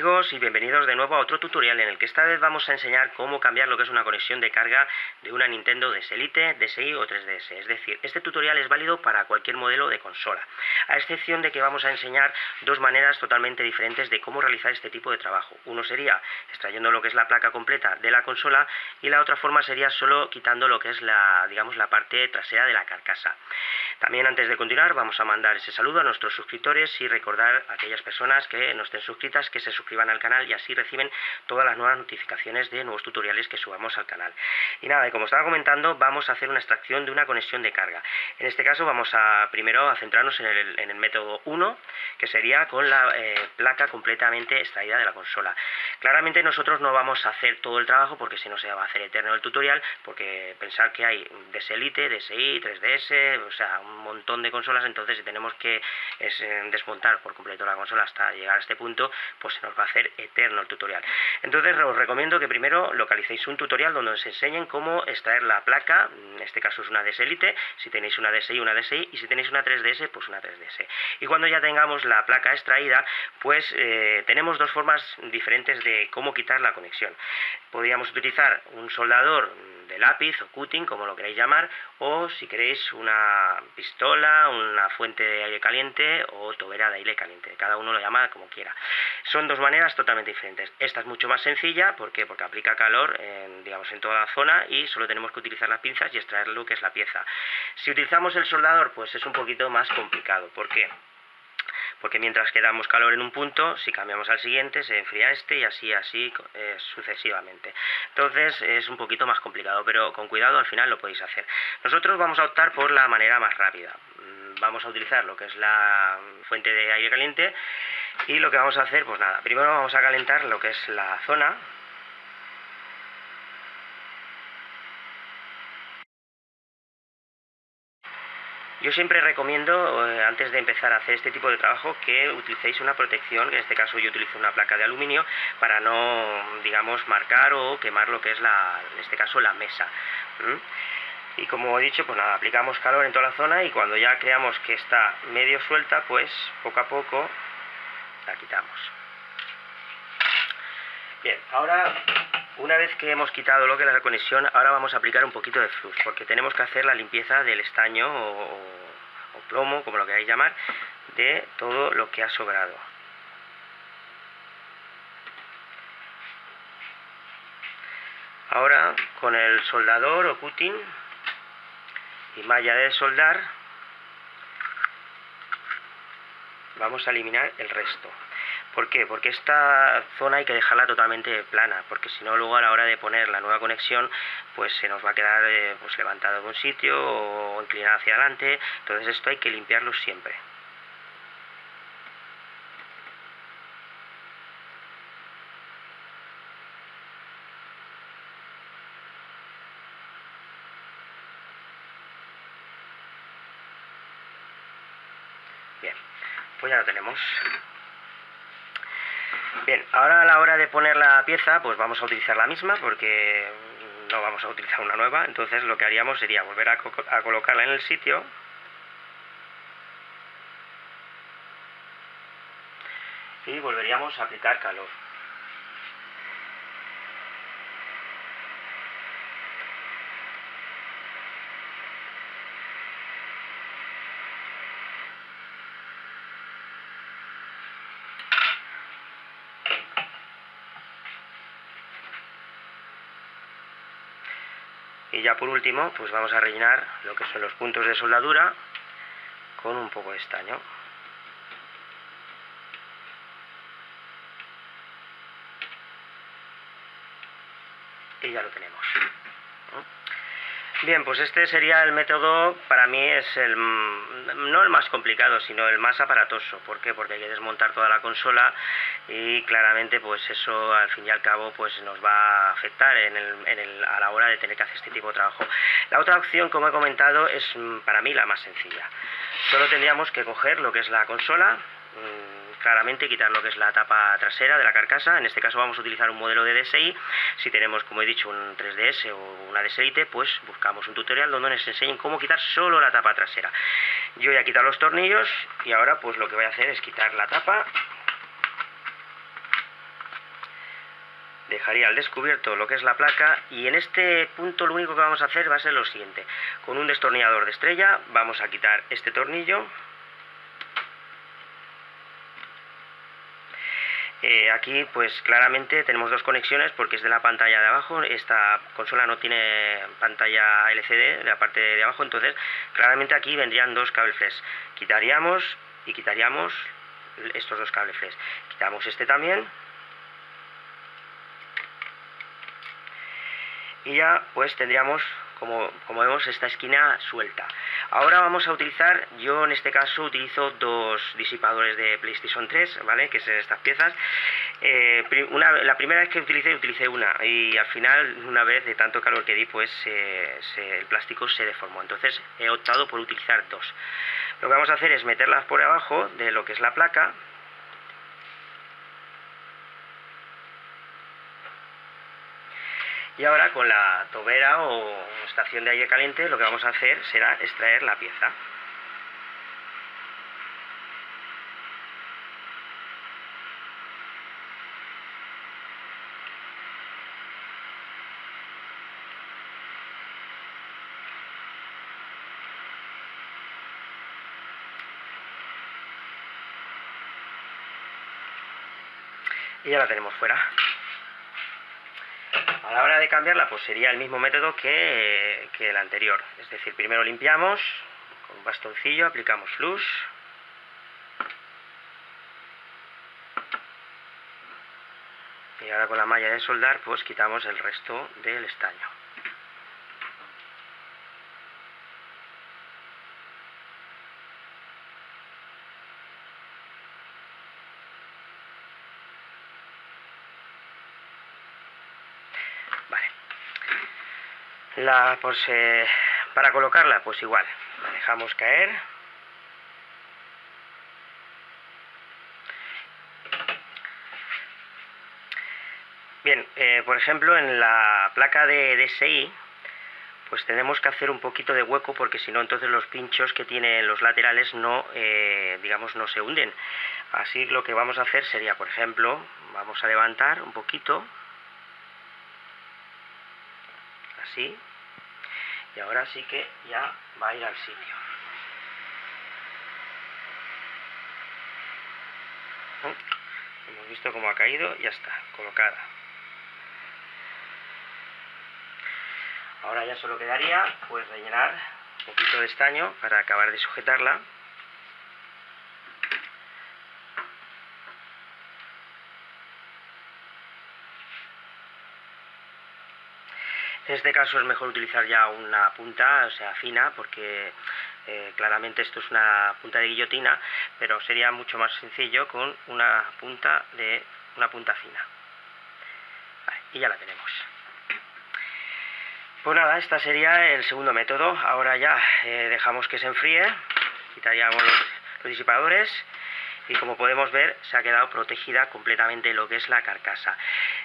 amigos y bienvenidos de nuevo a otro tutorial en el que esta vez vamos a enseñar cómo cambiar lo que es una conexión de carga de una Nintendo DS Lite, DSi o 3DS. Es decir, este tutorial es válido para cualquier modelo de consola, a excepción de que vamos a enseñar dos maneras totalmente diferentes de cómo realizar este tipo de trabajo. Uno sería extrayendo lo que es la placa completa de la consola y la otra forma sería solo quitando lo que es la parte trasera de la carcasa. También antes de continuar vamos a mandar ese saludo a nuestros suscriptores y recordar a aquellas personas que no estén suscritas que se suscriban al canal y así reciben todas las nuevas notificaciones de nuevos tutoriales que subamos al canal. Y nada, como estaba comentando, vamos a hacer una extracción de una conexión de carga. En este caso vamos a primero a centrarnos en el método 1, que sería con la placa completamente extraída de la consola. Claramente nosotros no vamos a hacer todo el trabajo porque si no se va a hacer eterno el tutorial, porque pensar que hay DS Lite, DSi, 3DS, o sea, un montón de consolas, entonces si tenemos que desmontar por completo la consola hasta llegar a este punto, pues se nos va a hacer eterno el tutorial. Entonces os recomiendo que primero localicéis un tutorial donde os enseñen cómo extraer la placa. En este caso es una DS Lite, si tenéis una DSi, una DSi, y si tenéis una 3DS, pues una 3DS. Y cuando ya tengamos la placa extraída, pues tenemos dos formas diferentes de cómo quitar la conexión. Podríamos utilizar un soldador de lápiz o cutting, como lo queráis llamar, o si queréis una pistola, una fuente de aire caliente o tobera de aire caliente, cada uno lo llama como quiera. Son dos maneras totalmente diferentes. Esta es mucho más sencilla, ¿por qué? Porque aplica calor en toda la zona y solo tenemos que utilizar las pinzas y extraer lo que es la pieza. Si utilizamos el soldador, pues es un poquito más complicado. ¿Por qué? Porque mientras que damos calor en un punto, si cambiamos al siguiente se enfría este y así sucesivamente. Entonces es un poquito más complicado, pero con cuidado al final lo podéis hacer. Nosotros vamos a optar por la manera más rápida. Vamos a utilizar lo que es la fuente de aire caliente y lo que vamos a hacer, pues nada, primero vamos a calentar lo que es la zona. Yo siempre recomiendo, antes de empezar a hacer este tipo de trabajo, que utilicéis una protección, que en este caso yo utilizo una placa de aluminio, para no, digamos, marcar o quemar lo que es en este caso, la mesa. Y como he dicho, pues nada, aplicamos calor en toda la zona y cuando ya creamos que está medio suelta, pues poco a poco la quitamos. Bien, ahora una vez que hemos quitado lo que es la conexión, ahora vamos a aplicar un poquito de flux, porque tenemos que hacer la limpieza del estaño o plomo, como lo queráis llamar, de todo lo que ha sobrado. Ahora, con el soldador o cutting y malla de soldar, vamos a eliminar el resto. ¿Por qué? Porque esta zona hay que dejarla totalmente plana, porque si no luego a la hora de poner la nueva conexión pues se nos va a quedar pues levantado en un sitio o inclinado hacia adelante. Entonces esto hay que limpiarlo siempre. Bien, pues ya lo tenemos. Bien, ahora a la hora de poner la pieza, pues vamos a utilizar la misma porque no vamos a utilizar una nueva. Entonces lo que haríamos sería volver a colocarla en el sitio. Y volveríamos a aplicar calor. Y ya por último, pues vamos a rellenar lo que son los puntos de soldadura con un poco de estaño. Y ya lo tenemos. Bien, pues este sería el método, para mí es no el más complicado, sino el más aparatoso. ¿Por qué? Porque hay que desmontar toda la consola y claramente pues eso al fin y al cabo pues nos va a afectar a la hora de tener que hacer este tipo de trabajo. La otra opción, como he comentado, es para mí la más sencilla. Solo tendríamos que coger lo que es la consola, claramente quitar lo que es la tapa trasera de la carcasa. En este caso vamos a utilizar un modelo de DSi. Si tenemos, como he dicho, un 3DS o una DS Lite, pues buscamos un tutorial donde nos enseñen cómo quitar solo la tapa trasera. Yo ya he quitado los tornillos y ahora pues lo que voy a hacer es quitar la tapa dejaría al descubierto lo que es la placa, y en este punto lo único que vamos a hacer va a ser lo siguiente: con un destornillador de estrella vamos a quitar este tornillo. Aquí pues claramente tenemos dos conexiones porque es de la pantalla de abajo. Esta consola no tiene pantalla LCD de la parte de abajo, entonces claramente aquí vendrían dos cable flash. Quitaríamos y quitaríamos estos dos cable flash. Quitamos este también. Y ya pues tendríamos, como vemos, esta esquina suelta. Ahora vamos a utilizar, yo en este caso utilizo dos disipadores de PlayStation 3, ¿vale? Que son estas piezas. La primera vez que utilicé una, y al final, una vez de tanto calor que di, pues el plástico se deformó. Entonces he optado por utilizar dos. Lo que vamos a hacer es meterlas por abajo de lo que es la placa. Y ahora con la tobera o estación de aire caliente lo que vamos a hacer será extraer la pieza. Y ya la tenemos fuera. A la hora de cambiarla pues sería el mismo método que el anterior, es decir, primero limpiamos con un bastoncillo, aplicamos flux, y ahora con la malla de soldar pues quitamos el resto del estaño. Para colocarla pues igual, la dejamos caer. Bien, por ejemplo en la placa de DSI pues tenemos que hacer un poquito de hueco, porque si no entonces los pinchos que tienen los laterales no, digamos, no se hunden. Así lo que vamos a hacer sería, por ejemplo, vamos a levantar un poquito, así, y ahora sí que ya va a ir al sitio. Hemos visto cómo ha caído, ya está, colocada. Ahora ya solo quedaría pues rellenar un poquito de estaño para acabar de sujetarla. En este caso es mejor utilizar ya una punta, o sea, fina, porque claramente esto es una punta de guillotina, pero sería mucho más sencillo con una punta fina. Vale, y ya la tenemos. Pues nada, este sería el segundo método. Ahora ya dejamos que se enfríe, quitaríamos los disipadores, y como podemos ver se ha quedado protegida completamente lo que es la carcasa.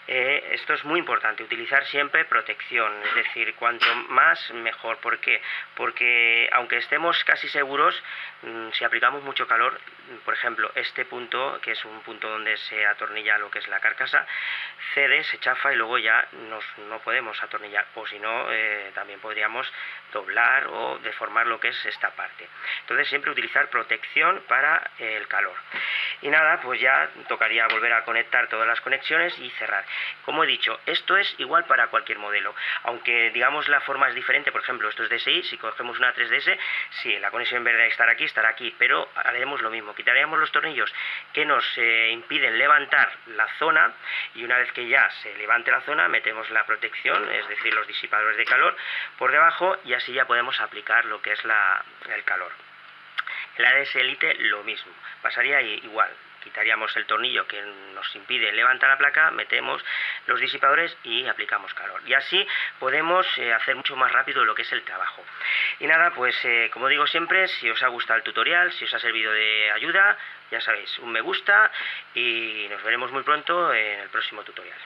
Esto es muy importante, utilizar siempre protección, es decir, cuanto más mejor. ¿Por qué? Porque aunque estemos casi seguros, si aplicamos mucho calor, por ejemplo este punto, que es un punto donde se atornilla lo que es la carcasa, cede, se chafa y luego ya no podemos atornillar, o si no también podríamos doblar o deformar lo que es esta parte. Entonces siempre utilizar protección para el calor. Y nada, pues ya tocaría volver a conectar todas las conexiones y cerrar. Como he dicho, esto es igual para cualquier modelo, aunque digamos la forma es diferente. Por ejemplo, esto es DSI, si cogemos una 3DS, sí, la conexión en vez de estará aquí, pero haremos lo mismo, quitaríamos los tornillos que nos impiden levantar la zona, y una vez que ya se levante la zona metemos la protección, es decir, los disipadores de calor por debajo, y así ya podemos aplicar lo que es el calor. En la DS Elite lo mismo, pasaría igual. Quitaríamos el tornillo que nos impide levantar la placa, metemos los disipadores y aplicamos calor. Y así podemos hacer mucho más rápido lo que es el trabajo. Y nada, pues como digo siempre, si os ha gustado el tutorial, si os ha servido de ayuda, ya sabéis, un me gusta, y nos veremos muy pronto en el próximo tutorial.